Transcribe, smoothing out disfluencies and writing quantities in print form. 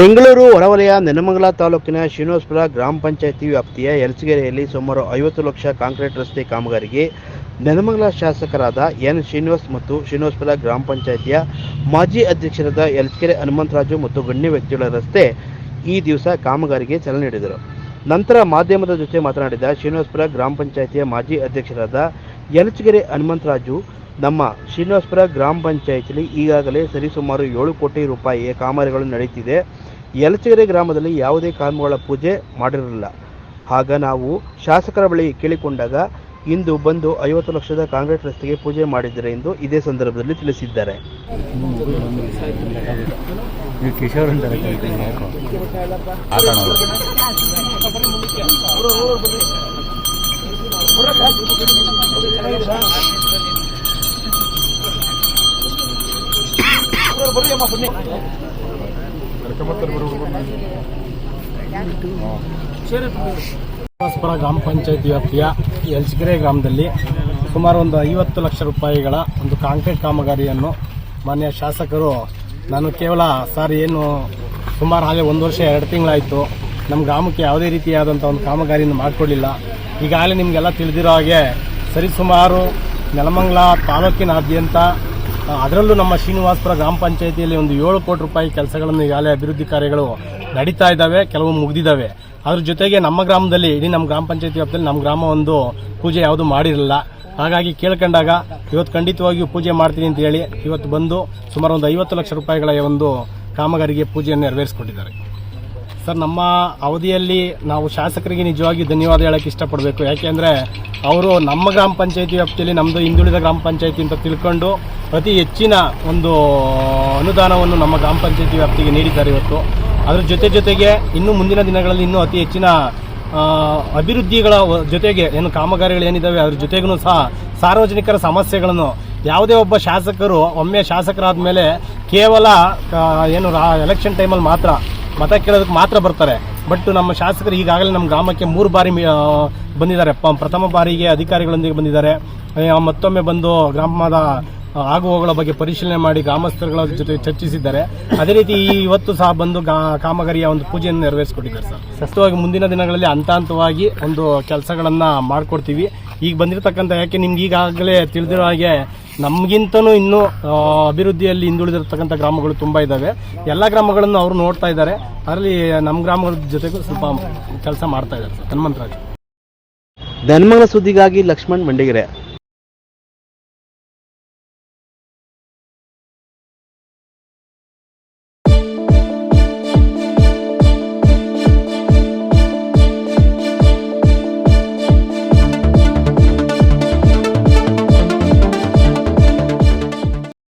ಬೆಂಗಳೂರು ಹೊರವಲಯ ನೆಲಮಂಗಲ ತಾಲೂಕಿನ ಶ್ರೀನಿವಾಸಪುರ ಗ್ರಾಮ ಪಂಚಾಯಿತಿ ವ್ಯಾಪ್ತಿಯ ಯಲಚಗೆರೆಯಲ್ಲಿ ಸುಮಾರು 50 ಲಕ್ಷ ಕಾಂಕ್ರೀಟ್ ರಸ್ತೆ ಕಾಮಗಾರಿಗೆ ನೆಲಮಂಗಲ ಶಾಸಕರಾದ ಎನ್ ಶ್ರೀನಿವಾಸ್ ಮತ್ತು ಶ್ರೀನಿವಾಸಪುರ ಗ್ರಾಮ ಪಂಚಾಯಿತಿಯ ಮಾಜಿ ಅಧ್ಯಕ್ಷರಾದ ಯಲಚಗೆರೆ ಹನುಮಂತರಾಜು ಮತ್ತು ಗಣ್ಯ ವ್ಯಕ್ತಿಗಳ ರಸ್ತೆ ಈ ದಿವಸ ಕಾಮಗಾರಿಗೆ ಚಾಲನೆ ನೀಡಿದರು. ನಂತರ ಮಾಧ್ಯಮದ ಜೊತೆ ಮಾತನಾಡಿದ ಶ್ರೀನಿವಾಸಪುರ ಗ್ರಾಮ ಪಂಚಾಯಿತಿಯ ಮಾಜಿ ಅಧ್ಯಕ್ಷರಾದ ಯಲಚಗೆರೆ ಹನುಮಂತರಾಜು, ನಮ್ಮ ಶ್ರೀನಿವಾಸಪುರ ಗ್ರಾಮ ಪಂಚಾಯಿತಿಯಲ್ಲಿ ಈಗಾಗಲೇ ಸರಿಸುಮಾರು 7 ಕೋಟಿ ರೂಪಾಯಿಯ ಕಾಮಗಾರಿಗಳು ನಡೆಯುತ್ತಿದೆ. ಯಲಚಗೆರೆ ಗ್ರಾಮದಲ್ಲಿ ಯಾವುದೇ ಕಾಮಗಾರಿಗಳ ಪೂಜೆ ಮಾಡಿರಲಿಲ್ಲ. ಆಗ ನಾವು ಶಾಸಕರ ಬಳಿ ಕೇಳಿಕೊಂಡಾಗ ಇಂದು ಬಂದು 50 ಲಕ್ಷದ ಕಾಂಕ್ರೀಟ್ ರಸ್ತೆಗೆ ಪೂಜೆ ಮಾಡಿದ್ದಾರೆ ಎಂದು ಇದೇ ಸಂದರ್ಭದಲ್ಲಿ ತಿಳಿಸಿದ್ದಾರೆ. ಶ್ರೀನಿವಾಸಪುರ ಗ್ರಾಮ ಪಂಚಾಯಿತಿ ವ್ಯಾಪ್ತಿಯ ಯಲಚಗೆರೆ ಗ್ರಾಮದಲ್ಲಿ ಸುಮಾರು ಒಂದು 50 ಲಕ್ಷ ರೂಪಾಯಿಗಳ ಒಂದು ಕಾಂಕ್ರೀಟ್ ಕಾಮಗಾರಿಯನ್ನು ಮಾನ್ಯ ಶಾಸಕರು, ನಾನು ಕೇವಲ ಸರ್ ಏನು ಸುಮಾರು ಹಾಗೆ 1 ವರ್ಷ 2 ತಿಂಗಳಾಯಿತು, ನಮ್ಮ ಗ್ರಾಮಕ್ಕೆ ಯಾವುದೇ ರೀತಿಯಾದಂಥ ಒಂದು ಕಾಮಗಾರಿಯನ್ನು ಮಾಡಿಕೊಡಲಿಲ್ಲ. ಈಗಾಗಲೇ ನಿಮಗೆಲ್ಲ ತಿಳಿದಿರೋ ಹಾಗೆ ಸರಿಸುಮಾರು ನೆಲಮಂಗಲ ತಾಲೂಕಿನಾದ್ಯಂತ, ಅದರಲ್ಲೂ ನಮ್ಮ ಶ್ರೀನಿವಾಸಪುರ ಗ್ರಾಮ ಪಂಚಾಯಿತಿಯಲ್ಲಿ ಒಂದು 7 ಕೋಟಿ ರೂಪಾಯಿ ಕೆಲಸಗಳನ್ನು ಈಗಾಗಲೇ ಅಭಿವೃದ್ಧಿ ಕಾರ್ಯಗಳು ನಡೀತಾ ಇದ್ದಾವೆ, ಕೆಲವು ಮುಗಿದಿದ್ದಾವೆ. ಅದ್ರ ಜೊತೆಗೆ ನಮ್ಮ ಗ್ರಾಮದಲ್ಲಿ, ಇಡೀ ನಮ್ಮ ಗ್ರಾಮ ಪಂಚಾಯಿತಿ ವ್ಯಾಪ್ತಿಯಲ್ಲಿ ನಮ್ಮ ಗ್ರಾಮ ಒಂದು ಪೂಜೆ ಯಾವುದು ಮಾಡಿರಲಿಲ್ಲ. ಹಾಗಾಗಿ ಕೇಳ್ಕೊಂಡಾಗ ಇವತ್ತು ಖಂಡಿತವಾಗಿಯೂ ಪೂಜೆ ಮಾಡ್ತೀನಿ ಅಂತ ಹೇಳಿ ಇವತ್ತು ಬಂದು ಸುಮಾರು ಒಂದು 50 ಲಕ್ಷ ರೂಪಾಯಿಗಳ ಒಂದು ಕಾಮಗಾರಿಗೆ ಪೂಜೆಯನ್ನು ನೆರವೇರಿಸಿಕೊಟ್ಟಿದ್ದಾರೆ. ಸರ್, ನಮ್ಮ ಅವಧಿಯಲ್ಲಿ ನಾವು ಶಾಸಕರಿಗೆ ನಿಜವಾಗಿ ಧನ್ಯವಾದ ಹೇಳೋಕ್ಕೆ ಇಷ್ಟಪಡಬೇಕು. ಯಾಕೆಂದರೆ ಅವರು ನಮ್ಮ ಗ್ರಾಮ ಪಂಚಾಯಿತಿ ವ್ಯಾಪ್ತಿಯಲ್ಲಿ ನಮ್ಮದು ಹಿಂದುಳಿದ ಗ್ರಾಮ ಪಂಚಾಯಿತಿ ಅಂತ ತಿಳ್ಕೊಂಡು ಅತಿ ಹೆಚ್ಚಿನ ಒಂದು ಅನುದಾನವನ್ನು ನಮ್ಮ ಗ್ರಾಮ ಪಂಚಾಯಿತಿ ವ್ಯಾಪ್ತಿಗೆ ನೀಡಿದ್ದಾರೆ ಇವತ್ತು. ಅದರ ಜೊತೆಗೆ ಇನ್ನು ಮುಂದಿನ ದಿನಗಳಲ್ಲಿ ಇನ್ನೂ ಅತಿ ಹೆಚ್ಚಿನ ಅಭಿವೃದ್ಧಿಗಳ ಜೊತೆಗೆ ಏನು ಕಾಮಗಾರಿಗಳು ಏನಿದ್ದಾವೆ ಅದ್ರ ಜೊತೆಗೂ ಸಹ ಸಾರ್ವಜನಿಕರ ಸಮಸ್ಯೆಗಳನ್ನು ಯಾವುದೇ ಒಬ್ಬ ಶಾಸಕರು ಒಮ್ಮೆ ಶಾಸಕರಾದ ಮೇಲೆ ಕೇವಲ ಏನು ಎಲೆಕ್ಷನ್ ಟೈಮಲ್ಲಿ ಮಾತ್ರ ಮತ ಕೇಳೋದಕ್ಕೆ ಮಾತ್ರ ಬರ್ತಾರೆ. ಬಟ್ ನಮ್ಮ ಶಾಸಕರು ಈಗಾಗಲೇ ನಮ್ಮ ಗ್ರಾಮಕ್ಕೆ 3 ಬಾರಿ ಬಂದಿದ್ದಾರೆ. ಪ್ರಥಮ ಬಾರಿಗೆ ಅಧಿಕಾರಿಗಳೊಂದಿಗೆ ಬಂದಿದ್ದಾರೆ, ಮತ್ತೊಮ್ಮೆ ಬಂದು ಗ್ರಾಮದ ಆಗುಹೋಗುಗಳ ಬಗ್ಗೆ ಪರಿಶೀಲನೆ ಮಾಡಿ ಗ್ರಾಮಸ್ಥರುಗಳ ಜೊತೆ ಚರ್ಚಿಸಿದ್ದಾರೆ. ಅದೇ ರೀತಿ ಇವತ್ತು ಸಹ ಬಂದು ಕಾಮಗಾರಿಯ ಒಂದು ಪೂಜೆಯನ್ನು ನೆರವೇರಿಸಿಕೊಟ್ಟಿದ್ದಾರೆ. ಸರ್, ಸಸ್ತವಾಗಿ ಮುಂದಿನ ದಿನಗಳಲ್ಲಿ ಹಂತವಾಗಿ ಒಂದು ಕೆಲಸಗಳನ್ನು ಮಾಡಿಕೊಡ್ತೀವಿ. ಈಗ ಬಂದಿರತಕ್ಕಂಥ, ಯಾಕೆ ನಿಮ್ಗೆ ಈಗಾಗಲೇ ತಿಳಿದಿರೋ ಹಾಗೆ ನಮಗಿಂತನೂ ಇನ್ನೂ ಅಭಿವೃದ್ಧಿಯಲ್ಲಿ ಹಿಂದುಳಿದಿರತಕ್ಕಂಥ ಗ್ರಾಮಗಳು ತುಂಬ ಇದ್ದಾವೆ. ಎಲ್ಲ ಗ್ರಾಮಗಳನ್ನು ಅವರು ನೋಡ್ತಾ ಇದ್ದಾರೆ. ಅದರಲ್ಲಿ ನಮ್ಮ ಗ್ರಾಮಗಳ ಜೊತೆಗೂ ಸ್ವಲ್ಪ ಕೆಲಸ ಮಾಡ್ತಾ ಇದ್ದಾರೆ. ಹನುಮಂತರಾಜ್, ನೆಲಮಂಗಲ ಸುದ್ದಿಗಾಗಿ ಲಕ್ಷ್ಮಣ್ ಮಂಡಿಗೆರೆ.